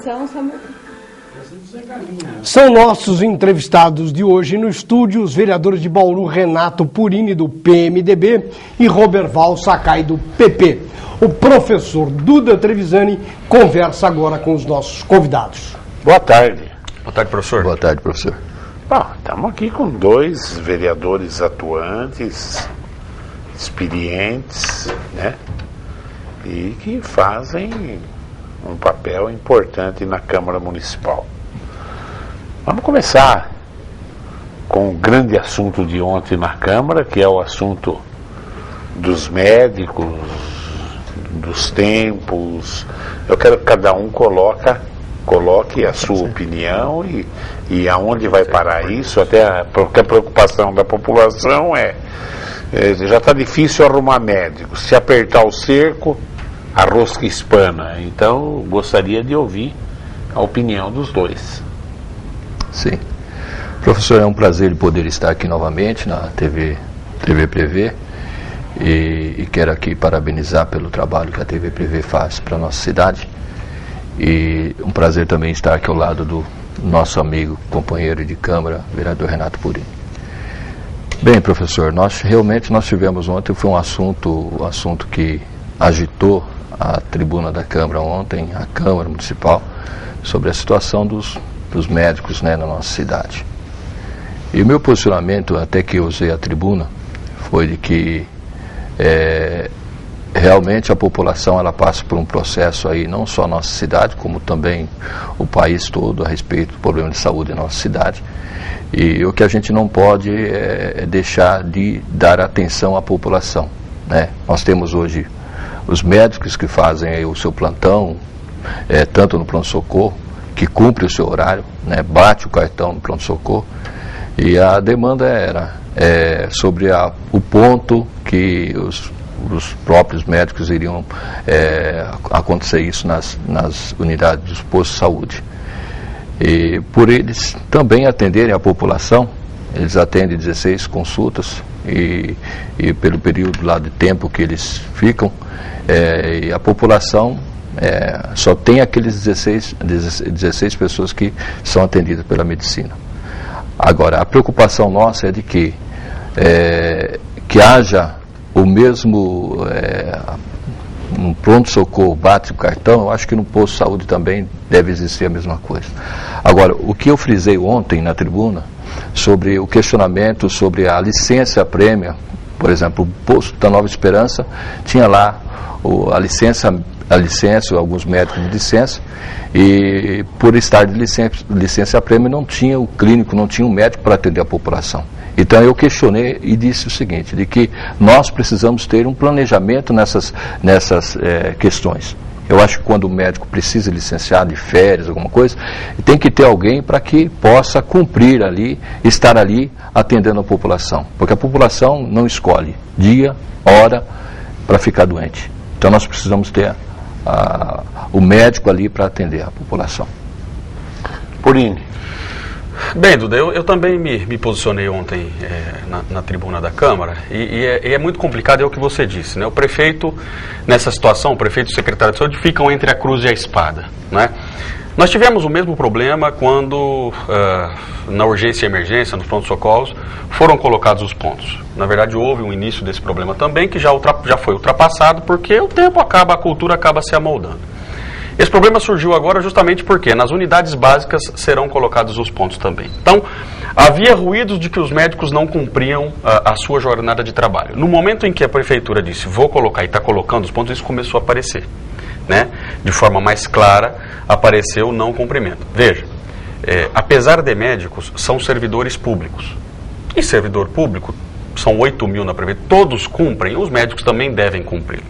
atenção, Samuel. São nossos entrevistados de hoje no estúdio os vereadores de Bauru, Renato Purini, do PMDB, e Roberval Sakai, do PP. O professor Duda Trevisani conversa agora com os nossos convidados. Boa tarde. Boa tarde, professor. Boa tarde, professor. Bom, estamos aqui com dois vereadores atuantes, experientes, né? E que fazem um papel importante na Câmara Municipal. Vamos começar com o grande assunto de ontem na Câmara, que é o assunto dos médicos, dos tempos. Eu quero que cada um coloque a sua opinião e aonde vai parar isso, até porque a preocupação da população já está difícil arrumar médico. Se apertar o cerco, a rosca espana. Então, gostaria de ouvir a opinião dos dois. Sim. Professor, é um prazer poder estar aqui novamente na TV Prevê e quero aqui parabenizar pelo trabalho que a TV Prevê faz para a nossa cidade e um prazer também estar aqui ao lado do nosso amigo, companheiro de Câmara, vereador Renato Purini. Bem, professor, nós tivemos ontem, foi um assunto que agitou a tribuna da Câmara ontem, a Câmara Municipal, sobre a situação dos médicos, né, na nossa cidade. E o meu posicionamento, até que eu usei a tribuna, foi de que realmente a população ela passa por um processo aí, não só a nossa cidade, como também o país todo, a respeito do problema de saúde na nossa cidade. E o que a gente não pode é deixar de dar atenção à população, né? Nós temos hoje os médicos que fazem aí o seu plantão, tanto no pronto-socorro, que cumpre o seu horário, né, bate o cartão no pronto-socorro, e a demanda era sobre o ponto que os próprios médicos iriam acontecer isso nas unidades dos postos de saúde. E por eles também atenderem a população, eles atendem 16 consultas e pelo período lá de tempo que eles ficam, e a população só tem aqueles 16 pessoas que são atendidas pela medicina. Agora, a preocupação nossa é de que haja o mesmo um pronto-socorro, bate o cartão. Eu acho que no posto de saúde também deve existir a mesma coisa. Agora, o que eu frisei ontem na tribuna, sobre o questionamento sobre a licença prêmio, por exemplo, o posto da Nova Esperança tinha lá a licença, alguns médicos de licença, e por estar de licença prêmio não tinha o clínico, não tinha um médico para atender a população. Então eu questionei e disse o seguinte, de que nós precisamos ter um planejamento nessas questões. Eu acho que quando o médico precisa licenciar de férias, alguma coisa, tem que ter alguém para que possa cumprir ali, estar ali atendendo a população. Porque a população não escolhe dia, hora para ficar doente. Então nós precisamos ter o médico ali para atender a população. Purini. Bem, Duda, eu também me posicionei ontem na tribuna da Câmara e é muito complicado, é o que você disse, né? O prefeito, nessa situação, o prefeito e o secretário de saúde ficam entre a cruz e a espada, né? Nós tivemos o mesmo problema quando, na urgência e emergência, nos pronto-socorros, foram colocados os pontos. Na verdade, houve um início desse problema também, que já foi ultrapassado, porque o tempo acaba, a cultura acaba se amoldando. Esse problema surgiu agora justamente porque nas unidades básicas serão colocados os pontos também. Então, havia ruídos de que os médicos não cumpriam a sua jornada de trabalho. No momento em que a prefeitura disse, vou colocar e está colocando os pontos, isso começou a aparecer, né? De forma mais clara, apareceu o não cumprimento. Veja, apesar de médicos, são servidores públicos. E servidor público, são 8 mil na prefeitura, todos cumprem, os médicos também devem cumprir.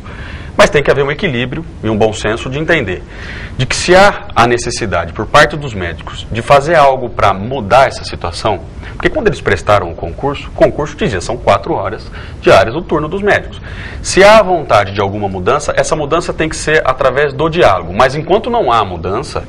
Mas tem que haver um equilíbrio e um bom senso de entender de que se há a necessidade por parte dos médicos de fazer algo para mudar essa situação, porque quando eles prestaram o concurso dizia são 4 horas diárias o turno dos médicos. Se há vontade de alguma mudança, essa mudança tem que ser através do diálogo, mas enquanto não há mudança,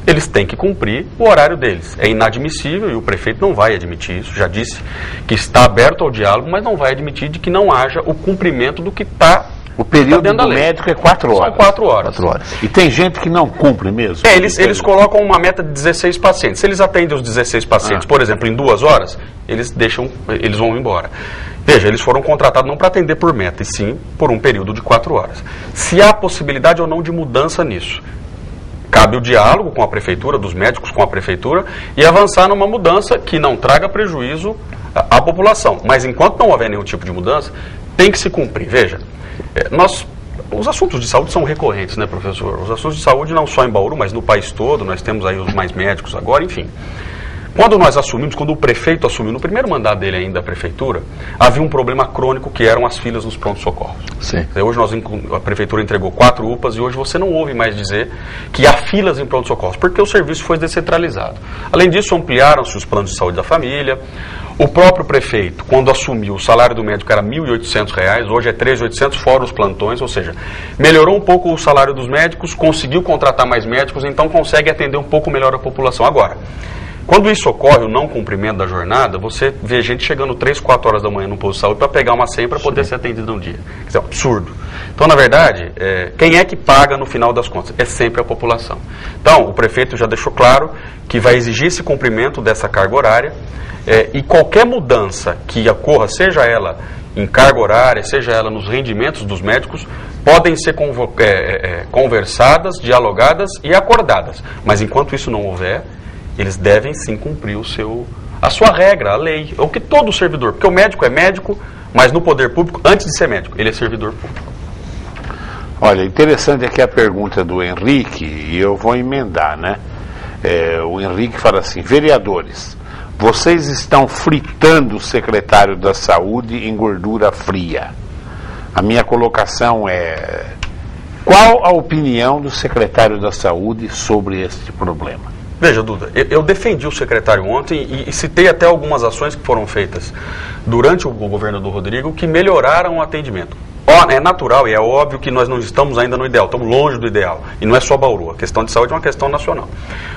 eles têm que cumprir o horário deles. É inadmissível e o prefeito não vai admitir isso, já disse que está aberto ao diálogo, mas não vai admitir de que não haja o cumprimento do que está O período do médico é 4 horas. São 4 horas. 4 horas. E tem gente que não cumpre mesmo? Eles colocam uma meta de 16 pacientes. Se eles atendem os 16 pacientes, por exemplo, em 2 horas, eles vão embora. Veja, eles foram contratados não para atender por meta, e sim por um período de 4 horas. Se há possibilidade ou não de mudança nisso, cabe o diálogo com a prefeitura, dos médicos com a prefeitura, e avançar numa mudança que não traga prejuízo à população. Mas enquanto não houver nenhum tipo de mudança, tem que se cumprir. Veja, os assuntos de saúde são recorrentes, né, professor? Os assuntos de saúde não só em Bauru, mas no país todo, nós temos aí os mais médicos agora, enfim. Quando o prefeito assumiu, no primeiro mandato dele ainda a prefeitura, havia um problema crônico que eram as filas nos pronto-socorros. Sim. Hoje a prefeitura entregou 4 UPAs e hoje você não ouve mais dizer que há filas em pronto-socorros, porque o serviço foi descentralizado. Além disso, ampliaram-se os planos de saúde da família. O próprio prefeito, quando assumiu, o salário do médico era R$ 1.800, hoje é R$ 3.800 fora os plantões, ou seja, melhorou um pouco o salário dos médicos, conseguiu contratar mais médicos, então consegue atender um pouco melhor a população. Agora, quando isso ocorre, o não cumprimento da jornada, você vê gente chegando 3, 4 horas da manhã no posto de saúde para pegar uma senha para poder ser atendido no dia. Quer dizer, é um absurdo. Então, na verdade, quem é que paga no final das contas? É sempre a população. Então, o prefeito já deixou claro que vai exigir esse cumprimento dessa carga horária, e qualquer mudança que ocorra, seja ela em carga horária, seja ela nos rendimentos dos médicos, podem ser conversadas, dialogadas e acordadas. Mas enquanto isso não houver, eles devem sim cumprir a sua regra, a lei, o que todo servidor, porque o médico é médico, mas no poder público, antes de ser médico, ele é servidor público. Olha, interessante aqui a pergunta do Henrique, e eu vou emendar, né? O Henrique fala assim: vereadores, vocês estão fritando o secretário da Saúde em gordura fria. A minha colocação é: qual a opinião do secretário da Saúde sobre este problema? Veja, Duda, eu defendi o secretário ontem e citei até algumas ações que foram feitas durante o governo do Rodrigo que melhoraram o atendimento. É natural e é óbvio que nós não estamos ainda no ideal, estamos longe do ideal. E não é só Bauru, a questão de saúde é uma questão nacional.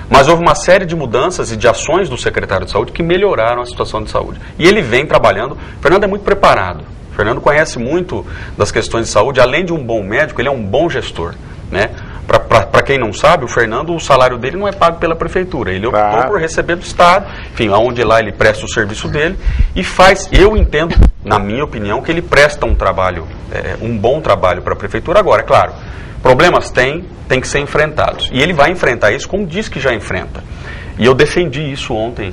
Mas houve uma série de mudanças e de ações do secretário de saúde que melhoraram a situação de saúde. E ele vem trabalhando. O Fernando é muito preparado. O Fernando conhece muito das questões de saúde. Além de um bom médico, ele é um bom gestor, né? Para quem não sabe, o Fernando, o salário dele não é pago pela prefeitura. Ele optou por receber do Estado, enfim, onde lá ele presta o serviço dele e faz. Eu entendo, na minha opinião, que ele presta um trabalho, um bom trabalho para a prefeitura. Agora, é claro, problemas tem que ser enfrentados. E ele vai enfrentar isso como diz que já enfrenta. E eu defendi isso ontem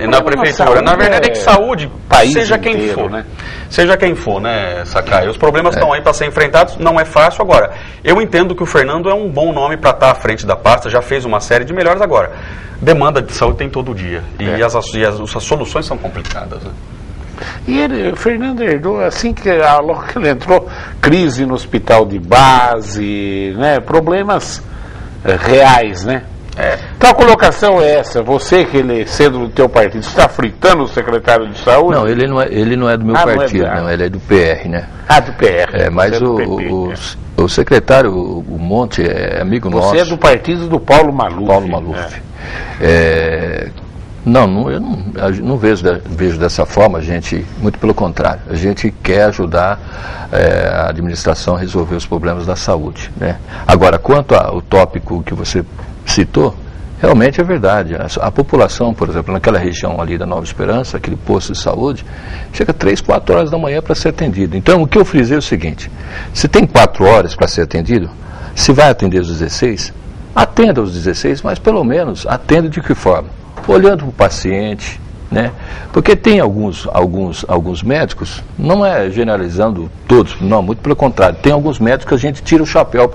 na prefeitura. Na verdade é que saúde, seja quem inteiro, for, né? Seja quem for, né, Sakai? Os problemas estão aí para ser enfrentados, não é fácil. Agora, eu entendo que o Fernando é um bom nome para estar à frente da pasta, já fez uma série de melhores. Agora, demanda de saúde tem todo dia. E as soluções são complicadas, né? E o Fernando herdou, assim que logo que ele entrou, crise no hospital de base, né? Problemas reais, né? Então a colocação é essa: você, que ele sendo do teu partido, está fritando o secretário de saúde? Não, ele não é do meu partido, não, ele é do PR, né? Ah, do PR. Mas o secretário, o Monte, é amigo nosso. Você é do partido do Paulo Maluf. Paulo Maluf. Eu não vejo dessa forma, gente, muito pelo contrário. A gente quer ajudar a administração a resolver os problemas da saúde, né? Agora, quanto ao tópico que você citou, realmente é verdade. A população, por exemplo, naquela região ali da Nova Esperança, aquele posto de saúde, chega 3, 4 horas da manhã para ser atendido. Então, o que eu frisei é o seguinte: se tem 4 horas para ser atendido, se vai atender os 16, atenda os 16, mas pelo menos atenda de que forma? Olhando para o paciente, né? Porque tem alguns médicos, não é generalizando todos, não, muito pelo contrário, tem alguns médicos que a gente tira o chapéu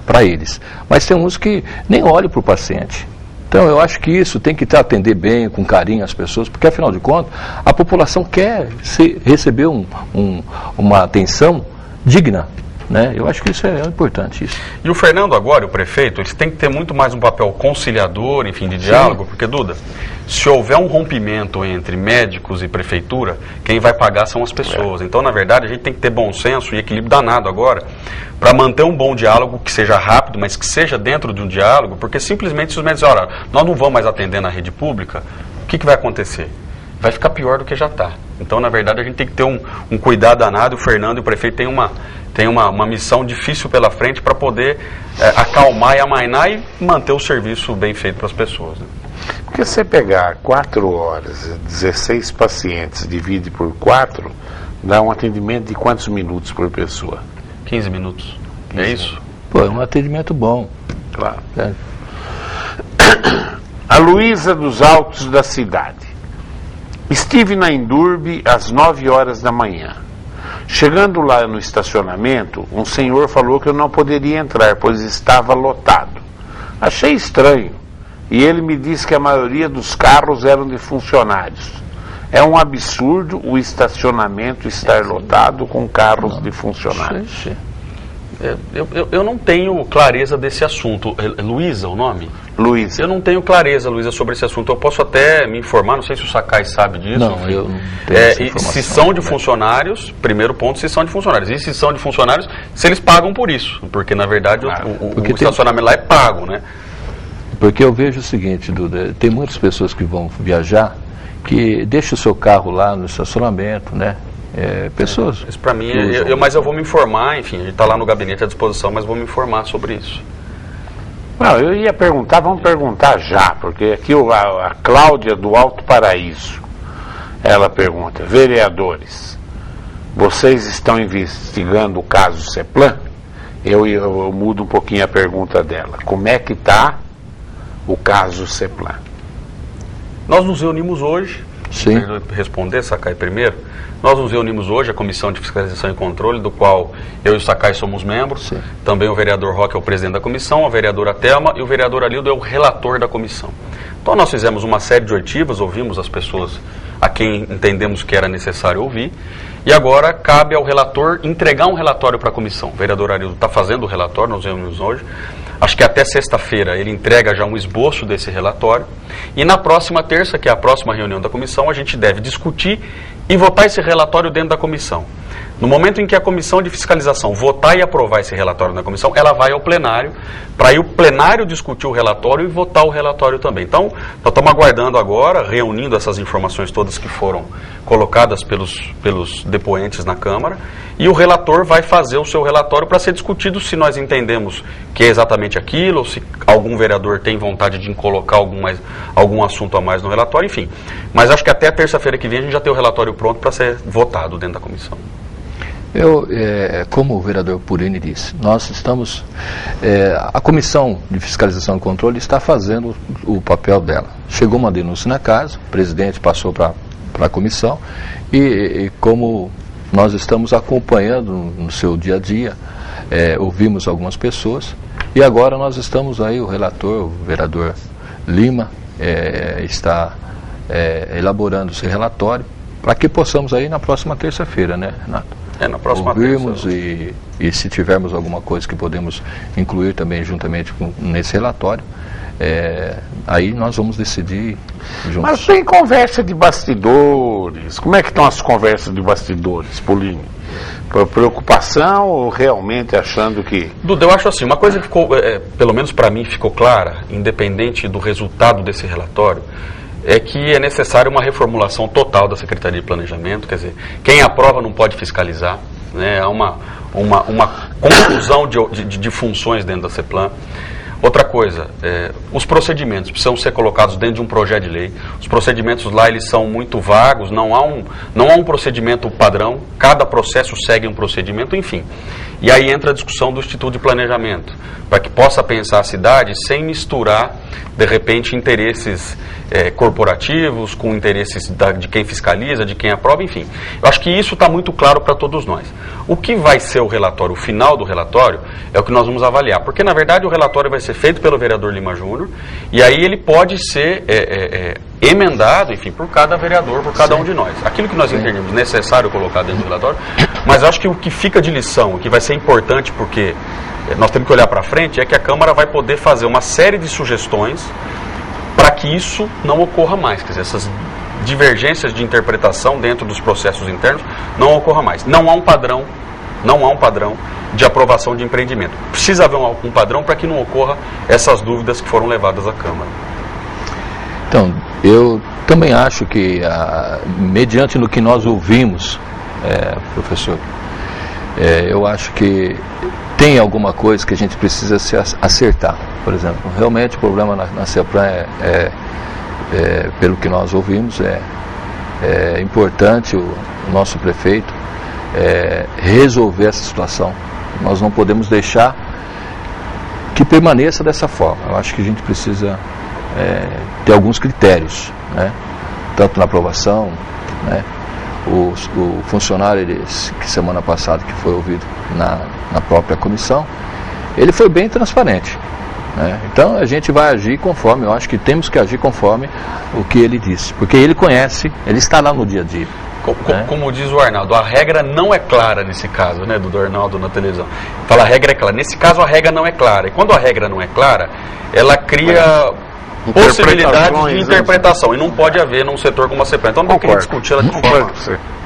para eles, mas tem uns que nem olham para o paciente. Então eu acho que isso tem que atender bem, com carinho as pessoas, porque afinal de contas a população quer receber uma atenção digna, né? Eu acho que isso é importante. Isso. E o Fernando agora, o prefeito, eles têm que ter muito mais um papel conciliador, enfim, de diálogo, porque, Duda, se houver um rompimento entre médicos e prefeitura, quem vai pagar são as pessoas. Então, na verdade, a gente tem que ter bom senso e equilíbrio danado agora para manter um bom diálogo, que seja rápido, mas que seja dentro de um diálogo, porque simplesmente se os médicos dizem, olha, nós não vamos mais atender na rede pública, o que vai acontecer? vai ficar pior do que já está. Então, na verdade, a gente tem que ter um cuidado danado. O Fernando e o prefeito têm uma missão difícil pela frente para poder acalmar e amainar e manter o serviço bem feito para as pessoas, né? Porque você pegar 4 horas, 16 pacientes, divide por 4, dá um atendimento de quantos minutos por pessoa? 15 minutos. É isso? Pô, é um atendimento bom. Claro. A Luísa dos Altos da cidade. Estive na Indurbe às 9 horas da manhã. Chegando lá no estacionamento, um senhor falou que eu não poderia entrar, pois estava lotado. Achei estranho. E ele me disse que a maioria dos carros eram de funcionários. É um absurdo o estacionamento estar lotado com carros de funcionários. Eu não tenho clareza desse assunto. Luísa, o nome? Luísa. Eu não tenho clareza, Luísa, sobre esse assunto. Eu posso até me informar, não sei se o Sakai sabe disso. Não, enfim. eu não tenho essa informação. Se são de funcionários, primeiro ponto, se são de funcionários. E se são de funcionários, se eles pagam por isso. Porque, na verdade, o estacionamento lá é pago, né? Porque eu vejo o seguinte, Duda, tem muitas pessoas que vão viajar que deixam o seu carro lá no estacionamento, né? Pessoas. Isso para mim, mas eu vou me informar, enfim, a gente está lá no gabinete à disposição, mas vou me informar sobre isso. Não, eu ia perguntar, vamos perguntar já, porque aqui a Cláudia do Alto Paraíso, ela pergunta: vereadores, vocês estão investigando o caso Ceplan? Eu mudo um pouquinho a pergunta dela. Como é que está o caso Ceplan? Nós nos reunimos hoje. Sim. Responder, Sakai, primeiro. Nós nos reunimos hoje, a Comissão de Fiscalização e Controle, do qual eu e o Sakai somos membros. Sim. Também o vereador Roque é o presidente da comissão, a vereadora Thelma e o vereador Alildo é o relator da comissão. Então nós fizemos uma série de oitivas, ouvimos as pessoas a quem entendemos que era necessário ouvir, e agora cabe ao relator entregar um relatório para a comissão. O vereador Alildo está fazendo o relatório, nós reunimos hoje. Acho que até sexta-feira ele entrega já um esboço desse relatório. E na próxima terça, que é a próxima reunião da comissão, a gente deve discutir e votar esse relatório dentro da comissão. No momento em que a comissão de fiscalização votar e aprovar esse relatório na comissão, ela vai ao plenário, para aí o plenário discutir o relatório e votar o relatório também. Então, nós estamos aguardando agora, reunindo essas informações todas que foram colocadas pelos depoentes na Câmara, e o relator vai fazer o seu relatório para ser discutido se nós entendemos que é exatamente aquilo, ou se algum vereador tem vontade de colocar algum assunto a mais no relatório, enfim. Mas acho que até a terça-feira que vem a gente já tem o relatório pronto para ser votado dentro da comissão. Como o vereador Purini disse, nós estamos, a Comissão de Fiscalização e Controle está fazendo o papel dela. Chegou uma denúncia na casa, o presidente passou para a comissão e como nós estamos acompanhando no seu dia a dia, ouvimos algumas pessoas e agora nós estamos aí, o relator, o vereador Lima, está elaborando esse relatório para que possamos aí na próxima terça-feira, né, Renato? Na próxima ouvirmos e se tivermos alguma coisa que podemos incluir também juntamente nesse relatório, aí nós vamos decidir juntos. Mas tem conversa de bastidores. Como é que estão as conversas de bastidores, Purini? Por preocupação ou realmente achando que... Duda, eu acho assim, uma coisa que ficou, pelo menos para mim ficou clara, independente do resultado desse relatório, é que é necessária uma reformulação total da Secretaria de Planejamento, quer dizer, quem aprova não pode fiscalizar, né? Há uma confusão de funções dentro da Ceplan. Outra coisa, os procedimentos precisam ser colocados dentro de um projeto de lei. Os procedimentos lá eles são muito vagos, não há um procedimento padrão, cada processo segue um procedimento, enfim. E aí entra a discussão do Instituto de Planejamento, para que possa pensar a cidade sem misturar, de repente, interesses corporativos com interesses de quem fiscaliza, de quem aprova, enfim. Eu acho que isso está muito claro para todos nós. O que vai ser o relatório, o final do relatório, é o que nós vamos avaliar, porque na verdade o relatório vai ser feito pelo vereador Lima Júnior, e aí ele pode ser emendado, enfim, por cada vereador, por cada um de nós. Aquilo que nós entendemos necessário colocar dentro do relatório, mas acho que o que fica de lição, o que vai ser importante, porque nós temos que olhar para frente, é que a Câmara vai poder fazer uma série de sugestões para que isso não ocorra mais, quer dizer, essas divergências de interpretação dentro dos processos internos não ocorra mais. Não há um padrão de aprovação de empreendimento. Precisa haver um padrão para que não ocorra essas dúvidas que foram levadas à Câmara. Então, eu também acho que, mediante no que nós ouvimos, professor, eu acho que tem alguma coisa que a gente precisa se acertar. Por exemplo, realmente o problema na CEPLAN pelo que nós ouvimos, é importante o nosso prefeito resolver essa situação. Nós não podemos deixar que permaneça dessa forma. Eu acho que a gente precisa ter alguns critérios, né? Tanto na aprovação, né? O funcionário, que semana passada que foi ouvido na própria comissão, ele foi bem transparente, né? Então a gente vai agir conforme, eu acho que temos que agir conforme o que ele disse, porque ele conhece, ele está lá no dia a dia. Como diz o Arnaldo, a regra não é clara nesse caso, né, do Arnaldo na televisão. Fala, a regra é clara. Nesse caso, a regra não é clara. E quando a regra não é clara, ela cria possibilidades de interpretação. E não pode haver num setor como a CEPLAN. Então, não queria discutir ela de forma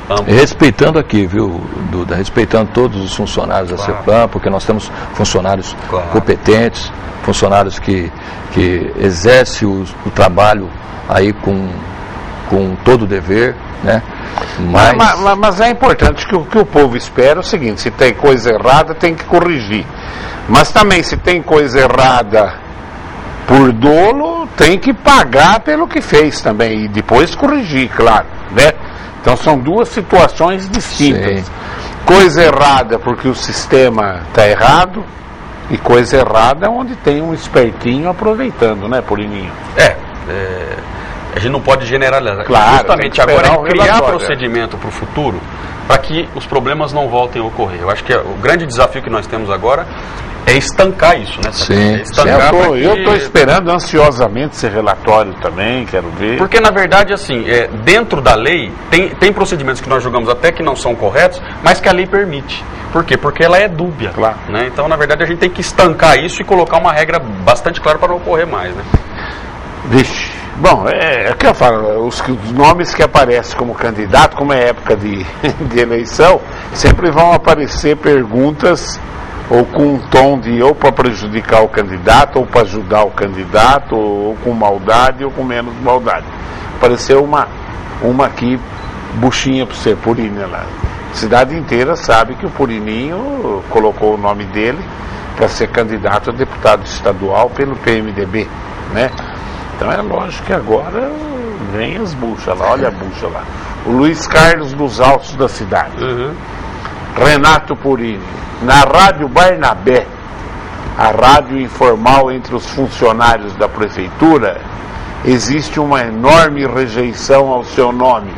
ampla. Respeitando aqui, viu, Duda, respeitando todos os funcionários da CEPLAN, porque nós temos funcionários competentes, funcionários que exercem o trabalho aí com todo o dever, né? Mas é importante que o povo espera é o seguinte: se tem coisa errada, tem que corrigir. Mas também, se tem coisa errada por dolo, tem que pagar pelo que fez também. E depois corrigir, claro, né? Então são duas situações distintas. Sim. Coisa errada porque o sistema está errado, e coisa errada onde tem um espertinho aproveitando, né, Purininho? A gente não pode generalizar. Claro, justamente agora é criar procedimento para o futuro para que os problemas não voltem a ocorrer. Eu acho que o grande desafio que nós temos agora é estancar isso, né? Sim. Estancar eu estou esperando ansiosamente esse relatório também, quero ver. Porque, na verdade, assim, dentro da lei, tem procedimentos que nós julgamos até que não são corretos, mas que a lei permite. Por quê? Porque ela é dúbia. Claro. Né? Então, na verdade, a gente tem que estancar isso e colocar uma regra bastante clara para não ocorrer mais, né? Vixe. Bom, é que eu falo, os nomes que aparecem como candidato, como é época de eleição, sempre vão aparecer perguntas ou com um tom de ou para prejudicar o candidato, ou para ajudar o candidato, ou com maldade, ou com menos maldade. Apareceu uma aqui, buchinha para você, Purini lá. A cidade inteira sabe que o Purininho colocou o nome dele para ser candidato a deputado estadual pelo PMDB, né? Então é lógico que agora vem as buchas lá, olha a bucha lá. O Luiz Carlos dos Altos da cidade. Renato Purini. Na Rádio Barnabé, a rádio informal entre os funcionários da prefeitura, existe uma enorme rejeição ao seu nome.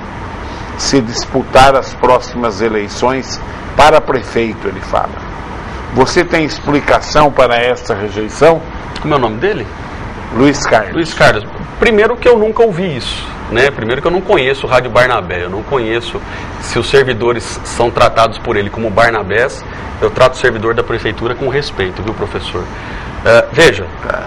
Se disputar as próximas eleições para prefeito, ele fala. Você tem explicação para essa rejeição? Como é o nome dele? Luiz Carlos. Luiz Carlos, primeiro que eu nunca ouvi isso, né? Primeiro que eu não conheço o Rádio Barnabé, eu não conheço se os servidores são tratados por ele como Barnabés. Eu trato o servidor da prefeitura com respeito, viu, professor? Veja,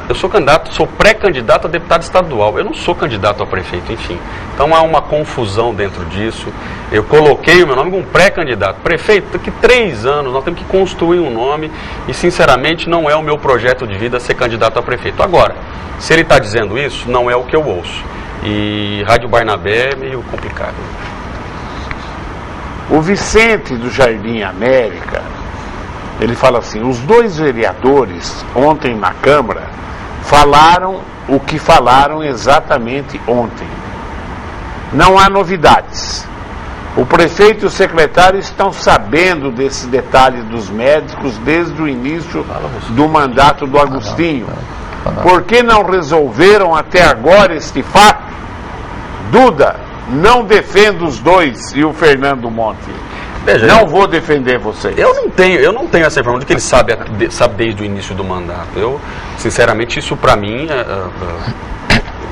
eu sou pré-candidato a deputado estadual, eu não sou candidato a prefeito, enfim. Então há uma confusão dentro disso. Eu coloquei o meu nome como pré-candidato. Prefeito, daqui 3 anos nós temos que construir um nome e, sinceramente, não é o meu projeto de vida ser candidato a prefeito. Agora, se ele está dizendo isso, não é o que eu ouço. E Rádio Barnabé é meio complicado. O Vicente do Jardim América, ele fala assim: os 2 vereadores ontem na Câmara falaram o que falaram exatamente ontem. Não há novidades. O prefeito e o secretário estão sabendo desses detalhes dos médicos desde o início do mandato do Agostinho. Por que não resolveram até agora este fato? Duda, não defendo os 2 e o Fernando Monte. Veja, não vou defender vocês. Eu não tenho essa informação de que ele sabe desde o início do mandato. Eu, sinceramente, isso para mim,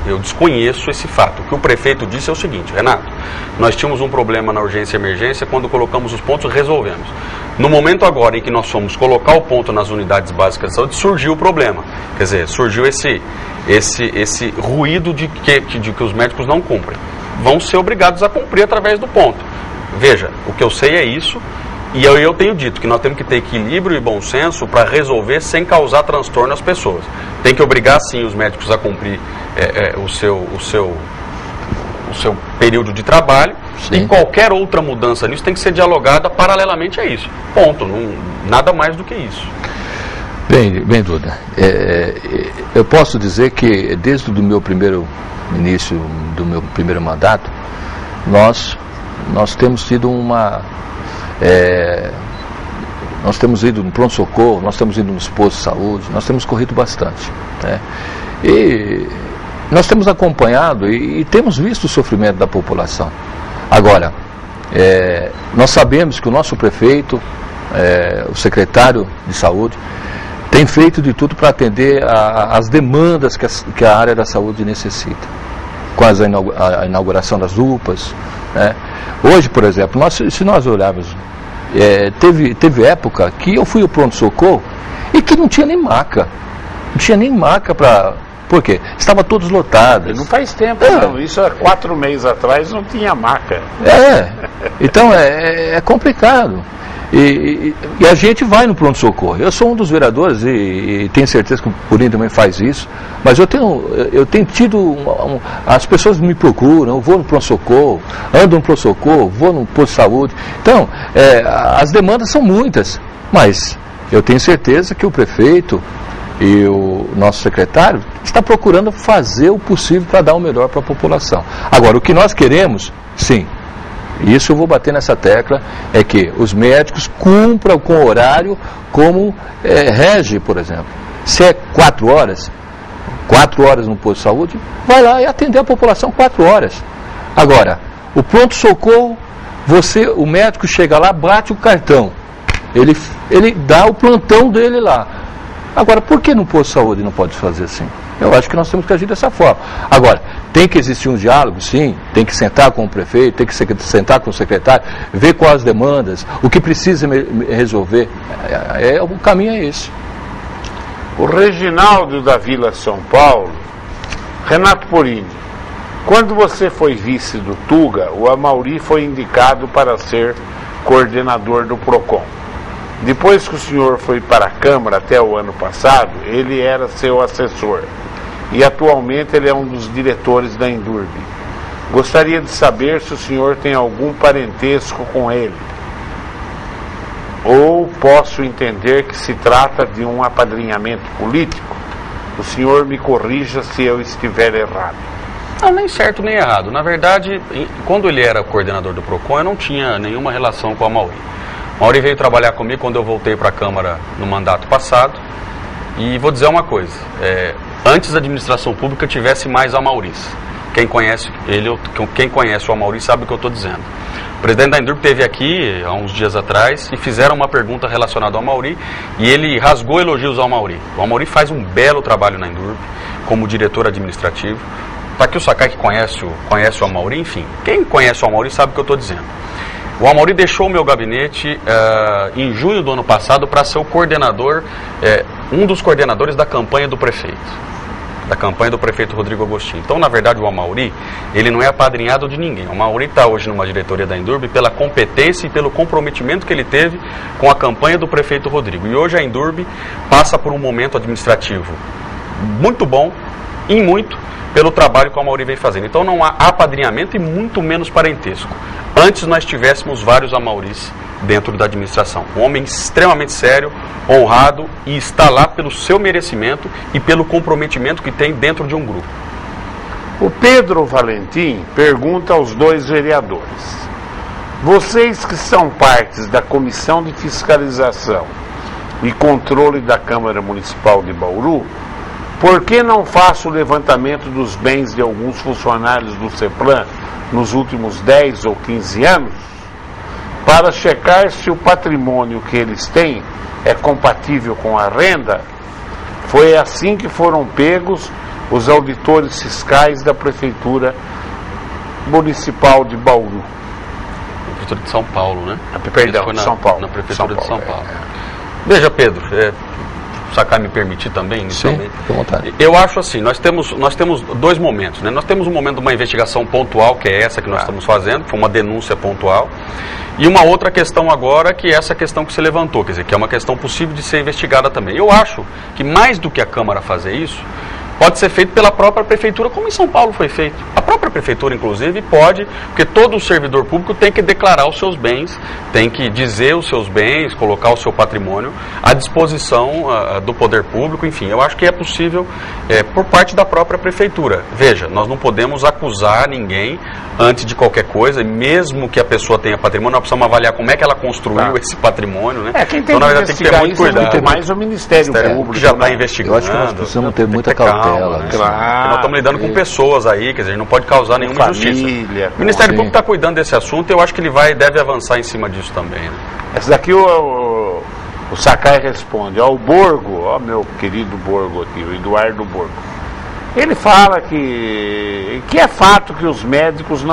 eu desconheço esse fato. O que o prefeito disse é o seguinte: Renato, nós tínhamos um problema na urgência e emergência, quando colocamos os pontos, resolvemos. No momento agora em que nós fomos colocar o ponto nas unidades básicas de saúde, surgiu o problema. Quer dizer, surgiu esse ruído de que os médicos não cumprem. Vão ser obrigados a cumprir através do ponto. Veja, o que eu sei é isso, E eu tenho dito que nós temos que ter equilíbrio e bom senso para resolver sem causar transtorno às pessoas. Tem que obrigar, sim, os médicos a cumprir o seu período de trabalho. Sim. E qualquer outra mudança nisso tem que ser dialogada paralelamente a isso. Ponto. Nada mais do que isso. Bem, Duda, eu posso dizer que desde o meu primeiro início, do meu primeiro mandato, nós temos tido nós temos ido no pronto-socorro, nós temos ido nos postos de saúde, nós temos corrido bastante, né? E nós temos acompanhado e temos visto o sofrimento da população. Agora, nós sabemos que o nosso prefeito, o secretário de saúde, tem feito de tudo para atender as demandas que a área da saúde necessita, com a inauguração das UPAs, né? Hoje, por exemplo, se nós olharmos, teve época que eu fui ao pronto-socorro e que não tinha nem maca. Não tinha nem maca para... Por quê? Estava todos lotados. Não faz tempo, não. Isso há 4 meses atrás não tinha maca. Então é complicado. E a gente vai no pronto-socorro. Eu sou um dos vereadores e tenho certeza que o Purim também faz isso, mas eu tenho tido... as pessoas me procuram, eu vou no pronto-socorro, ando no pronto-socorro, vou no posto de saúde. Então, as demandas são muitas, mas eu tenho certeza que o prefeito e o nosso secretário está procurando fazer o possível para dar o melhor para a população. Agora, o que nós queremos, sim, isso eu vou bater nessa tecla, é que os médicos cumpram com o horário como rege, por exemplo. Se é 4 horas no posto de saúde, vai lá e atender a população 4 horas. Agora, o pronto-socorro, o médico chega lá, bate o cartão, ele dá o plantão dele lá. Agora, por que no posto de saúde não pode fazer assim? Eu acho que nós temos que agir dessa forma. Agora, tem que existir um diálogo, sim, tem que sentar com o prefeito, tem que sentar com o secretário, ver quais as demandas, o que precisa resolver. O caminho é esse. O Reginaldo da Vila São Paulo, Renato Purini, quando você foi vice do Tuga, o Amauri foi indicado para ser coordenador do PROCON. Depois que o senhor foi para a Câmara até o ano passado, ele era seu assessor. E atualmente ele é um dos diretores da Endurbe. Gostaria de saber se o senhor tem algum parentesco com ele. Ou posso entender que se trata de um apadrinhamento político? O senhor me corrija se eu estiver errado. Não, nem certo nem errado. Na verdade, quando ele era coordenador do PROCON, eu não tinha nenhuma relação com o Amauri. O Amauri veio trabalhar comigo quando eu voltei para a Câmara no mandato passado. E vou dizer uma coisa, antes da administração pública tivesse mais Amauris. Quem conhece o Amauri sabe o que eu estou dizendo. O presidente da Endurbe esteve aqui há uns dias atrás e fizeram uma pergunta relacionada ao Amauri e ele rasgou elogios ao Amauri. O Amauri faz um belo trabalho na Endurbe como diretor administrativo. Para que o Sakai que conhece o Amauri, enfim, quem conhece o Amauri sabe o que eu estou dizendo. O Amauri deixou o meu gabinete em junho do ano passado para ser o coordenador, um dos coordenadores da campanha do prefeito. Da campanha do prefeito Rodrigo Agostinho. Então, na verdade, o Amauri, ele não é apadrinhado de ninguém. O Amauri está hoje numa diretoria da Endurbe pela competência e pelo comprometimento que ele teve com a campanha do prefeito Rodrigo. E hoje a Endurbe passa por um momento administrativo muito bom, e muito, pelo trabalho que o Amauri vem fazendo. Então não há apadrinhamento e muito menos parentesco. Antes nós tivéssemos vários Amauris dentro da administração. Um homem extremamente sério, honrado e está lá pelo seu merecimento e pelo comprometimento que tem dentro de um grupo. O Pedro Valentim pergunta aos dois vereadores: vocês que são partes da Comissão de Fiscalização e Controle da Câmara Municipal de Bauru, por que não faço o levantamento dos bens de alguns funcionários do CEPLAN nos últimos 10 ou 15 anos, para checar se o patrimônio que eles têm é compatível com a renda? Foi assim que foram pegos os auditores fiscais da Prefeitura Municipal de Bauru. Prefeitura de São Paulo, né? Perdão, São Paulo. Na Prefeitura de São Paulo. Veja, Pedro, Sakai me permitir também, inicialmente. Sim, com vontade. Eu acho assim, nós temos dois momentos, né? Nós temos um momento de uma investigação pontual, que é essa que nós estamos fazendo, que foi uma denúncia pontual, e uma outra questão agora, que é essa questão que você levantou, quer dizer, que é uma questão possível de ser investigada também. Eu acho que mais do que a Câmara fazer isso, pode ser feito pela própria Prefeitura, como em São Paulo foi feito. A própria Prefeitura, inclusive, pode, porque todo servidor público tem que declarar os seus bens, tem que dizer os seus bens, colocar o seu patrimônio à disposição do poder público, enfim. Eu acho que é possível por parte da própria Prefeitura. Veja, nós não podemos acusar ninguém antes de qualquer coisa, e mesmo que a pessoa tenha patrimônio, nós precisamos avaliar como é que ela construiu esse patrimônio, né? Quem tem então, na verdade, tem que ter muito cuidado. Mais o Ministério Público que já está investigando. Eu acho que nós precisamos ter muita cautela. Né? Claro, nós estamos lidando com pessoas aí, quer dizer, não pode causar nenhuma injustiça. O Ministério Público está cuidando desse assunto e eu acho que ele deve avançar em cima disso também. Né? Esse daqui o Sakai responde, o Borgo, meu querido Borgo aqui, o Eduardo Borgo. Ele fala que é fato que os médicos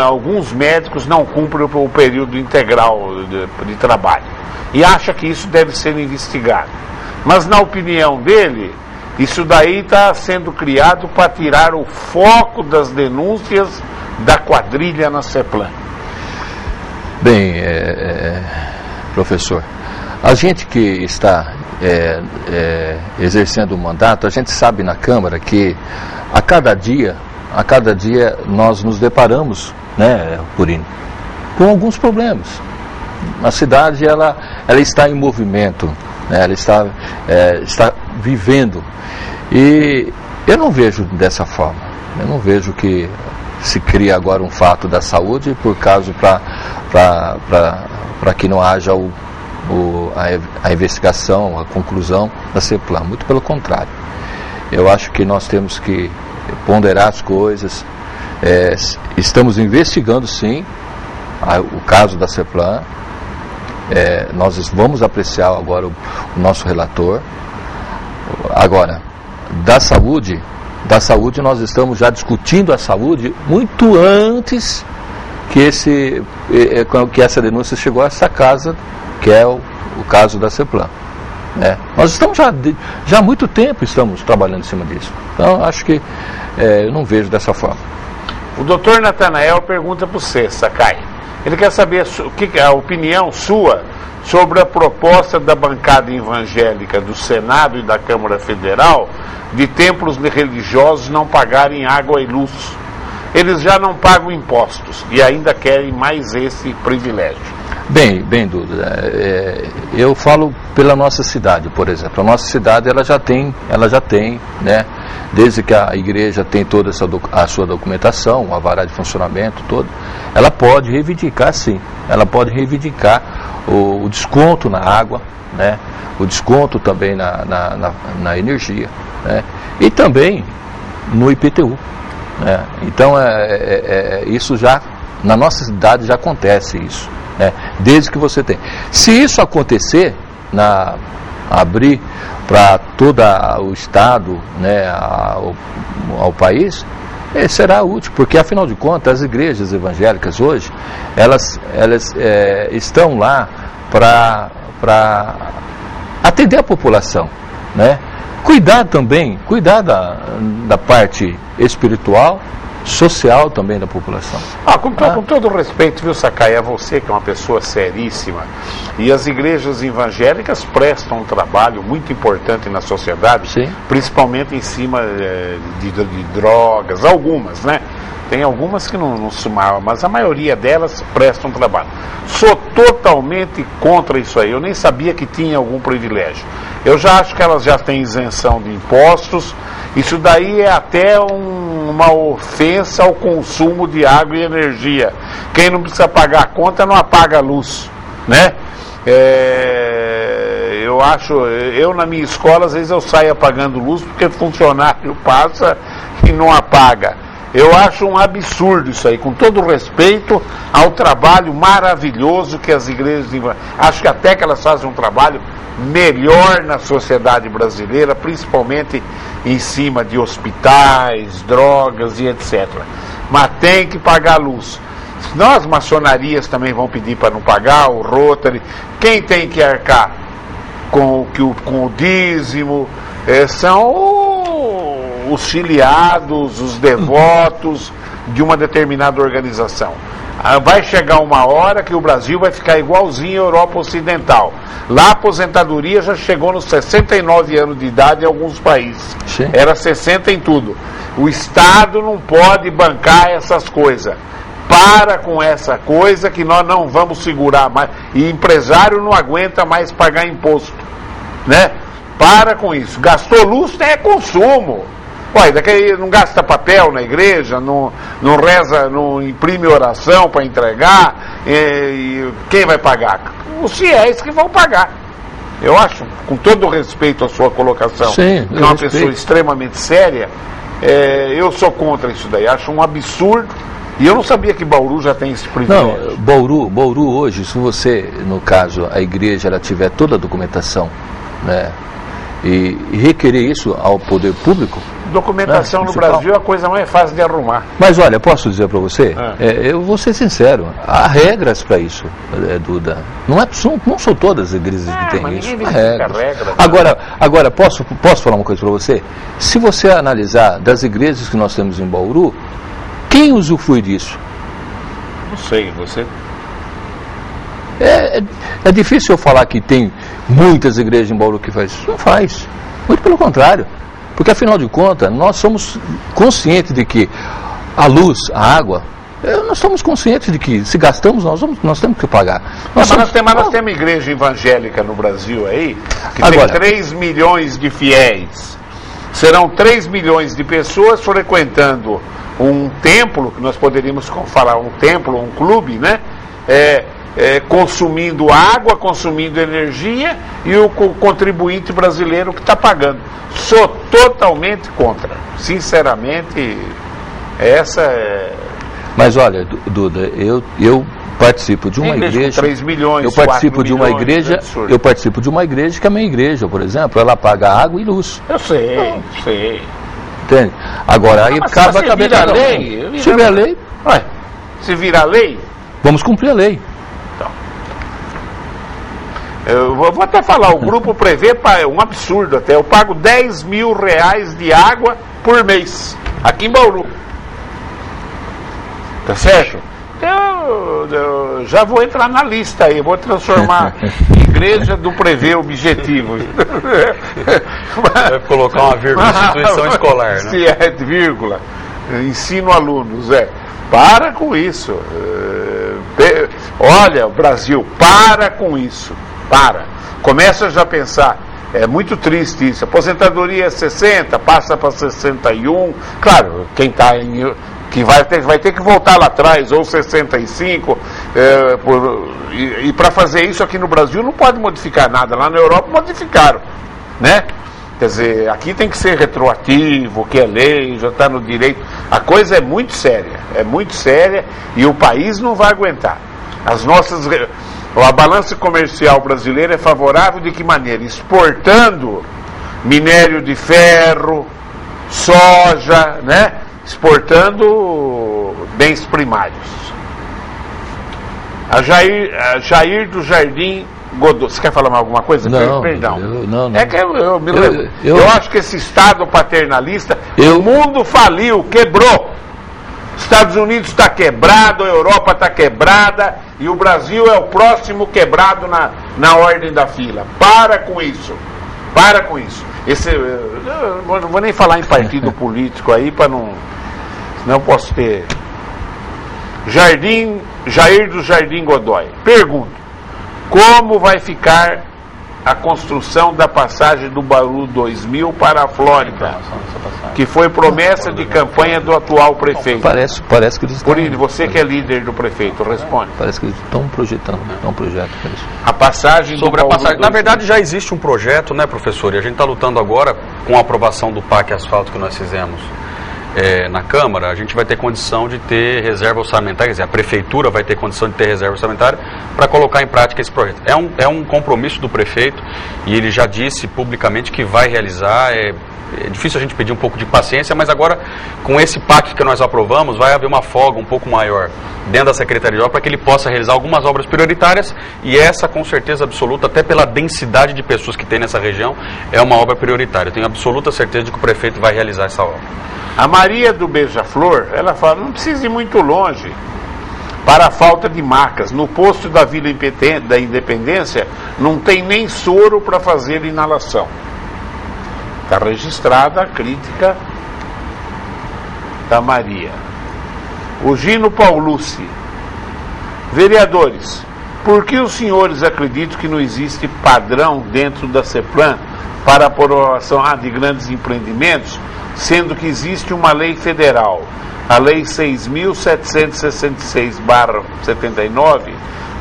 alguns médicos não cumprem o período integral de trabalho e acha que isso deve ser investigado. Mas na opinião dele, isso daí está sendo criado para tirar o foco das denúncias da quadrilha na CEPLAN. Bem, professor, a gente que está exercendo o mandato, a gente sabe na Câmara que a cada dia nós nos deparamos, né, Purini, com alguns problemas. A cidade ela está em movimento, né, ela está vivendo. E eu não vejo dessa forma. Eu não vejo que se cria agora um fato da saúde por caso para que não haja a investigação, a conclusão da CEPLAN. Muito pelo contrário. Eu acho que nós temos que ponderar as coisas. Estamos investigando, sim, o caso da CEPLAN. Nós vamos apreciar agora o nosso relator. Agora, da saúde nós estamos já discutindo a saúde muito antes que essa denúncia chegou a essa casa, que é o caso da CEPLAN. Nós estamos já há muito tempo estamos trabalhando em cima disso. Então, acho que eu não vejo dessa forma. O doutor Natanael pergunta para você, Sakai. Ele quer saber a opinião sua sobre a proposta da bancada evangélica do Senado e da Câmara Federal de templos religiosos não pagarem água e luz. Eles já não pagam impostos e ainda querem mais esse privilégio. Bem, Duda, eu falo pela nossa cidade, por exemplo. A nossa cidade ela já tem, né? Desde que a igreja tem toda a sua documentação, o alvará de funcionamento todo, ela pode reivindicar, sim. Ela pode reivindicar o desconto na água, né? O desconto também na energia, né? E também no IPTU. Né? Então, isso já, na nossa cidade já acontece isso. Desde que você tem. Se isso acontecer, abrir para todo o Estado, né, ao país, será útil, porque afinal de contas as igrejas evangélicas hoje, elas estão lá para atender a população, né? Cuidar da parte espiritual, social também da população. Com todo o respeito, viu, Sakai, a você que é uma pessoa seríssima, e as igrejas evangélicas prestam um trabalho muito importante na sociedade, sim, principalmente em cima de drogas, algumas, né? Tem algumas que não sumavam, mas a maioria delas prestam trabalho. Sou totalmente contra isso aí. Eu nem sabia que tinha algum privilégio. Eu já acho que elas já têm isenção de impostos. Isso daí é até uma ofensa ao consumo de água e energia. Quem não precisa pagar a conta não apaga a luz, né? Eu na minha escola, às vezes eu saio apagando luz porque funcionário passa e não apaga. Eu acho um absurdo isso aí, com todo respeito ao trabalho maravilhoso que as igrejas... Acho que até que elas fazem um trabalho melhor na sociedade brasileira, principalmente em cima de hospitais, drogas e etc. Mas tem que pagar a luz. Senão as maçonarias também vão pedir para não pagar, o Rotary. Quem tem que arcar? com o dízimo, são os filiados, os devotos de uma determinada organização. Vai chegar uma hora que o Brasil vai ficar igualzinho à Europa Ocidental. Lá a aposentadoria já chegou nos 69 anos de idade em alguns países. Sim. Era 60 em tudo. O Estado não pode bancar essas coisas. Para com essa coisa que nós não vamos segurar mais. E empresário não aguenta mais pagar imposto, né? Para com isso. Gastou luz, é consumo. Olha, daqui não gasta papel na igreja, não reza, não imprime oração para entregar, e quem vai pagar? Os fiéis que vão pagar. Eu acho, com todo o respeito à sua colocação, sim, que é uma pessoa extremamente séria, eu sou contra isso daí, acho um absurdo, e eu não sabia que Bauru já tem esse privilégio. Não, Bauru hoje, se você, no caso, a igreja, ela tiver toda a documentação, né, e requerer isso ao poder público. Documentação no Brasil é a coisa mais fácil de arrumar. Mas olha, posso dizer para você, eu vou ser sincero, há regras para isso, Duda. Não são todas as igrejas que têm isso. Há regras. Agora posso falar uma coisa para você? Se você analisar das igrejas que nós temos em Bauru, quem usufrui disso? Não sei, você... É difícil eu falar que tem muitas igrejas em Bauru que faz isso. Não faz. Muito pelo contrário. Porque, afinal de contas, nós somos conscientes de que a luz, a água, nós estamos conscientes de que se gastamos, nós temos que pagar. Nós temos igreja evangélica no Brasil aí, que tem 3 milhões de fiéis. Serão 3 milhões de pessoas frequentando um templo, que nós poderíamos falar um templo, um clube, né? Consumindo água, consumindo energia, e o contribuinte brasileiro que está pagando. Sou totalmente contra. Sinceramente, essa é... Mas olha, Duda, eu participo de uma igreja... 3 milhões, eu participo de uma igreja, eu participo de uma igreja que é a minha igreja, por exemplo, ela paga água e luz. Eu sei. Entende? Agora, aí acaba a cabeça. Se virar lei... Se virar lei... Vamos cumprir a lei. Eu vou até falar, o grupo prevê, é um absurdo até, eu pago 10 mil reais de água por mês, aqui em Bauru. Tá certo? Eu já vou entrar na lista aí, vou transformar Igreja do Prevê Objetivo. Vai colocar uma vírgula, instituição escolar, né? Se é vírgula, ensino alunos, para com isso. Olha, Brasil, para com isso. Começa já a pensar, é muito triste isso, aposentadoria é 60, passa para 61, claro, quem está que vai ter que voltar lá atrás, ou 65, e para fazer isso aqui no Brasil não pode modificar nada, lá na Europa modificaram, né? Quer dizer, aqui tem que ser retroativo, que é lei, já está no direito, a coisa é muito séria, e o país não vai aguentar. A balança comercial brasileira é favorável de que maneira? Exportando minério de ferro, soja, né? Exportando bens primários. A Jair do Jardim Godoy. Você quer falar mais alguma coisa? Não, perdão. Não. É que eu acho que esse Estado paternalista, o mundo faliu, quebrou. Estados Unidos está quebrado, a Europa está quebrada, e o Brasil é o próximo quebrado na ordem da fila. Para com isso. Eu não vou nem falar em partido político aí, para não... Senão eu posso ter... Jair do Jardim Godoy. Pergunto, como vai ficar a construção da passagem do Bauru 2000 para a Flórida, que foi promessa de campanha do atual prefeito? Parece que eles estão... Purini, você que é líder do prefeito, responde. Parece que eles estão projetando, um projeto para isso. A passagem sobre a passagem. Na verdade, já existe um projeto, né, professor? E a gente está lutando agora com a aprovação do PAC Asfalto que nós fizemos na Câmara, a gente vai ter condição de ter reserva orçamentária, quer dizer, a Prefeitura vai ter condição de ter reserva orçamentária para colocar em prática esse projeto. É um compromisso do prefeito e ele já disse publicamente que vai realizar. É difícil a gente pedir um pouco de paciência, mas agora, com esse pacto que nós aprovamos, vai haver uma folga um pouco maior dentro da Secretaria de Obras para que ele possa realizar algumas obras prioritárias, e essa, com certeza absoluta, até pela densidade de pessoas que tem nessa região, é uma obra prioritária. Eu tenho absoluta certeza de que o prefeito vai realizar essa obra. A Maria do Beija-Flor, ela fala, não precisa ir muito longe para a falta de macas. No posto da Vila da Independência, não tem nem soro para fazer inalação. Está registrada a crítica da Maria. O Gino Paulucci. Vereadores, por que os senhores acreditam que não existe padrão dentro da CEPLAN para a aprovação de grandes empreendimentos, sendo que existe uma lei federal, a Lei 6.766/79,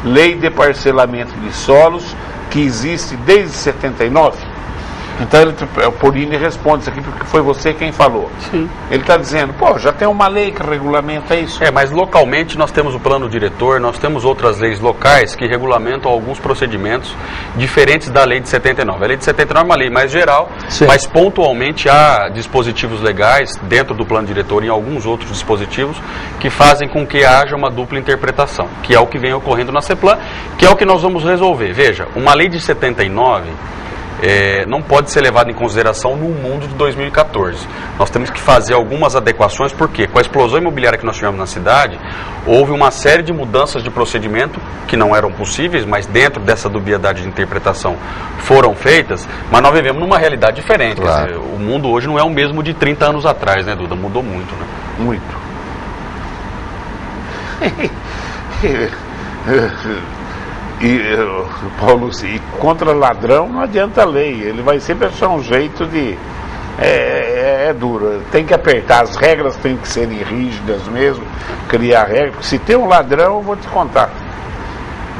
Lei de Parcelamento de Solos, que existe desde 79? Então o Polini responde isso aqui porque foi você quem falou. Sim. Ele está dizendo, já tem uma lei que regulamenta isso. Mas localmente nós temos o plano diretor, nós temos outras leis locais que regulamentam alguns procedimentos diferentes da lei de 79. A lei de 79 é uma lei mais geral, sim, mas pontualmente há dispositivos legais dentro do plano diretor e em alguns outros dispositivos que fazem com que haja uma dupla interpretação, que é o que vem ocorrendo na CEPLAN, que é o que nós vamos resolver. Veja, uma lei de 79... não pode ser levado em consideração no mundo de 2014. Nós temos que fazer algumas adequações, porque com a explosão imobiliária que nós tivemos na cidade, houve uma série de mudanças de procedimento que não eram possíveis, mas dentro dessa dubiedade de interpretação foram feitas, mas nós vivemos numa realidade diferente. Claro. Quer dizer, o mundo hoje não é o mesmo de 30 anos atrás, né, Duda? Mudou muito, né? Muito. Paulo, e contra ladrão não adianta a lei, ele vai sempre achar um jeito de... É duro, tem que apertar, as regras têm que serem rígidas mesmo, criar regras, porque se tem um ladrão, eu vou te contar,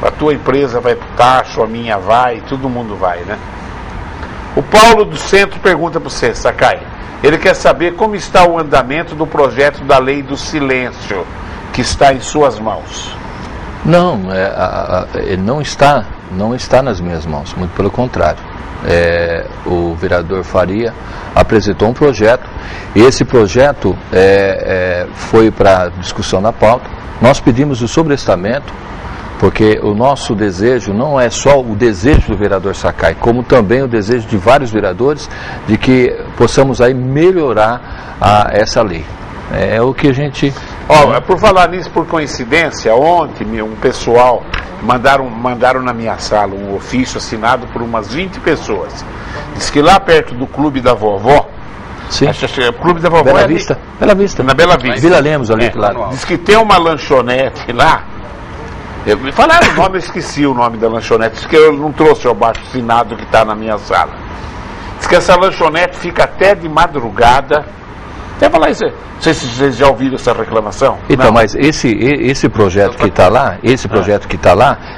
a tua empresa vai pro tacho, a minha vai, todo mundo vai, né? O Paulo do Centro pergunta para você, Sakai, ele quer saber como está o andamento do projeto da lei do silêncio, que está em suas mãos. Não, não está nas minhas mãos, muito pelo contrário. O vereador Faria apresentou um projeto, e esse projeto foi para discussão na pauta. Nós pedimos o sobrestamento, porque o nosso desejo não é só o desejo do vereador Sakai, como também o desejo de vários vereadores, de que possamos aí melhorar essa lei. É o que a gente... por falar nisso, por coincidência, ontem um pessoal mandaram na minha sala um ofício assinado por umas 20 pessoas. Diz que lá perto do Clube da Vovó, sim, o Clube da Vovó Bela Vista. Bela Vista. Na Bela Vista. Vila Lemos ali, claro. Diz que tem uma lanchonete lá. Me falaram o nome, eu esqueci o nome da lanchonete, diz que eu não trouxe o abaixo assinado que está na minha sala. Diz que essa lanchonete fica até de madrugada. Até falar isso. Não sei se vocês já ouviram essa reclamação. Então, não. Mas esse projeto que está lá,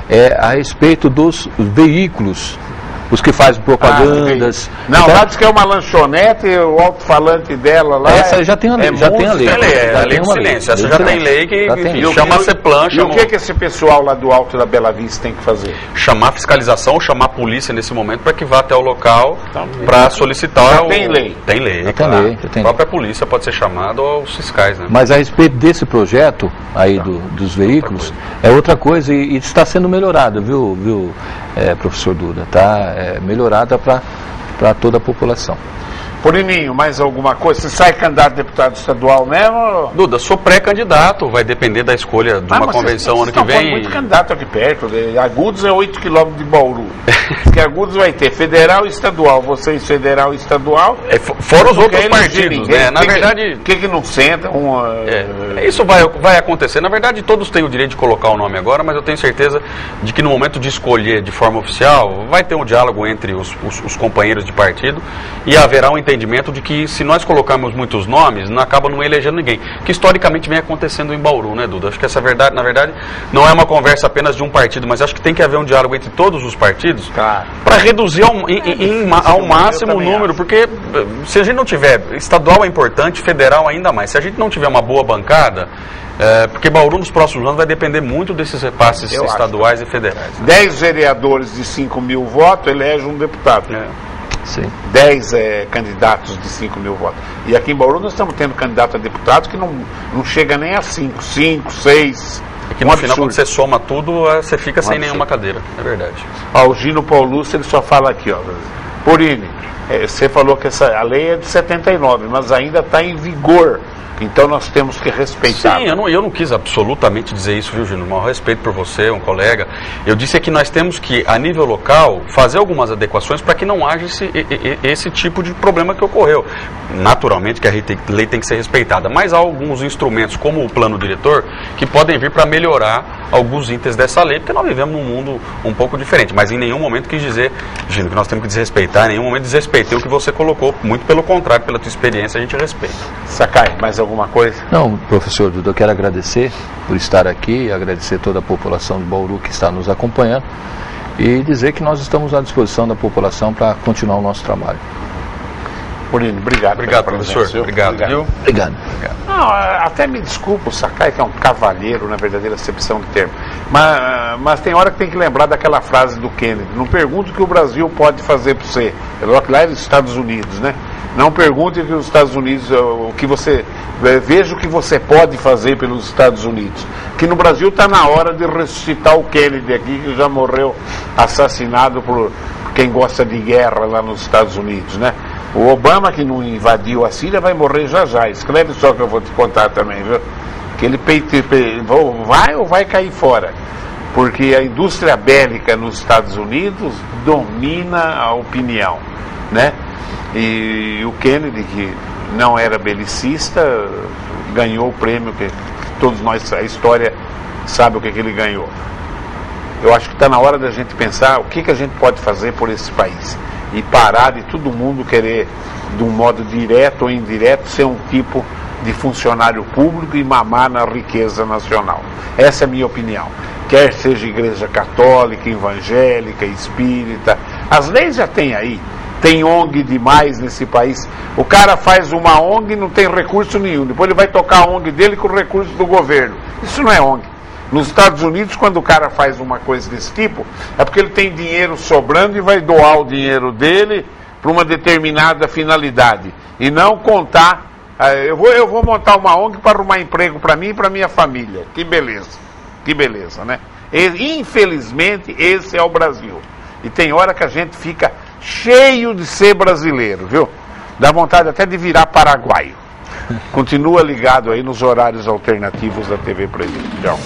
é a respeito dos veículos, os que fazem propagandas. Não, então, lá diz que é uma lanchonete, o alto-falante dela lá. Essa já tem a lei. Já tem a lei. A lei do silêncio. Essa já tem lei que chama a CEPLAN. E o que esse pessoal lá do Alto da Bela Vista tem que fazer? Chamar a fiscalização, chamar a polícia nesse momento para que vá até o local para solicitar. Já tem lei. Tem lei, claro. A própria polícia pode ser chamada ou os fiscais, né? Mas a respeito desse projeto aí dos veículos, é outra coisa e está sendo melhorado, viu, professor Duda? Está melhorada para toda a população. Polininho, mais alguma coisa? Você sai candidato a deputado estadual mesmo? Duda, sou pré-candidato, vai depender da escolha de uma convenção ano que vem. Muito candidato aqui perto, Agudos é 8 km de Bauru. Que Agudos vai ter federal e estadual, vocês federal e estadual. Fora os outros partidos, né? Na verdade... Por que não senta? Isso vai acontecer. Na verdade, todos têm o direito de colocar o nome agora, mas eu tenho certeza de que no momento de escolher de forma oficial, vai ter um diálogo entre os companheiros de partido e haverá um entendimento entendimento de que se nós colocarmos muitos nomes, não acaba não elegendo ninguém. Que historicamente vem acontecendo em Bauru, né, Duda? Acho que essa verdade, na verdade, não é uma conversa apenas de um partido, mas acho que tem que haver um diálogo entre todos os partidos para reduzir ao máximo o número, porque se a gente não tiver, estadual é importante, federal ainda mais, se a gente não tiver uma boa bancada, porque Bauru nos próximos anos vai depender muito desses repasses estaduais e federais. 10 vereadores de 5 mil votos elegem um deputado. Sim. 10 candidatos de 5 mil votos. E aqui em Bauru nós estamos tendo candidato a deputado que não chega nem a 5, 6. É que no final, quando você soma tudo, você fica sem nenhuma cadeira. É verdade. O Gino Paulucci, ele só fala aqui, ó. Purini, você falou que a lei é de 79, mas ainda está em vigor. Então nós temos que respeitar. Sim, eu não quis absolutamente dizer isso, viu, Gino? Maior respeito por você, um colega. Eu disse que nós temos que, a nível local, fazer algumas adequações para que não haja esse tipo de problema que ocorreu. Naturalmente que a lei tem que ser respeitada, mas há alguns instrumentos, como o plano diretor, que podem vir para melhorar alguns itens dessa lei, porque nós vivemos num mundo um pouco diferente. Mas em nenhum momento quis dizer, Gino, que nós temos que desrespeitar, em nenhum momento desrespeitei o que você colocou. Muito pelo contrário, pela tua experiência, a gente respeita. Sakai, mais alguma coisa? Não, professor Duda, eu quero agradecer por estar aqui, agradecer toda a população de Bauru que está nos acompanhando e dizer que nós estamos à disposição da população para continuar o nosso trabalho. Purini, obrigado. Obrigado, professor. Obrigado, viu? Obrigado. Não, até me desculpa o Sakai, que é um cavalheiro na verdadeira acepção do termo. Mas tem hora que tem que lembrar daquela frase do Kennedy. Não pergunte o que o Brasil pode fazer para você. Lá é nos Estados Unidos, né? Não pergunte que os Estados Unidos, o que você veja o que você pode fazer pelos Estados Unidos. Que no Brasil está na hora de ressuscitar o Kennedy aqui, que já morreu assassinado por quem gosta de guerra lá nos Estados Unidos, né? O Obama, que não invadiu a Síria, vai morrer já já. Escreve só que eu vou te contar também, viu? Que ele vai ou vai cair fora. Porque a indústria bélica nos Estados Unidos domina a opinião, né? E o Kennedy, que não era belicista, ganhou o prêmio que todos nós, a história sabe o que ele ganhou. Eu acho que está na hora da gente pensar o que a gente pode fazer por esse país e parar de todo mundo querer, de um modo direto ou indireto, ser um tipo de funcionário público e mamar na riqueza nacional. Essa é a minha opinião. Quer seja igreja católica, evangélica, espírita, as leis já tem aí. Tem ONG demais nesse país. O cara faz uma ONG e não tem recurso nenhum. Depois ele vai tocar a ONG dele com o recurso do governo. Isso não é ONG. Nos Estados Unidos, quando o cara faz uma coisa desse tipo, é porque ele tem dinheiro sobrando e vai doar o dinheiro dele para uma determinada finalidade. E não contar, eu vou montar uma ONG para arrumar emprego para mim e para minha família. Que beleza, né? Infelizmente, esse é o Brasil. E tem hora que a gente fica cheio de ser brasileiro, viu? Dá vontade até de virar paraguaio. Continua ligado aí nos horários alternativos da TV Presente. Tchau.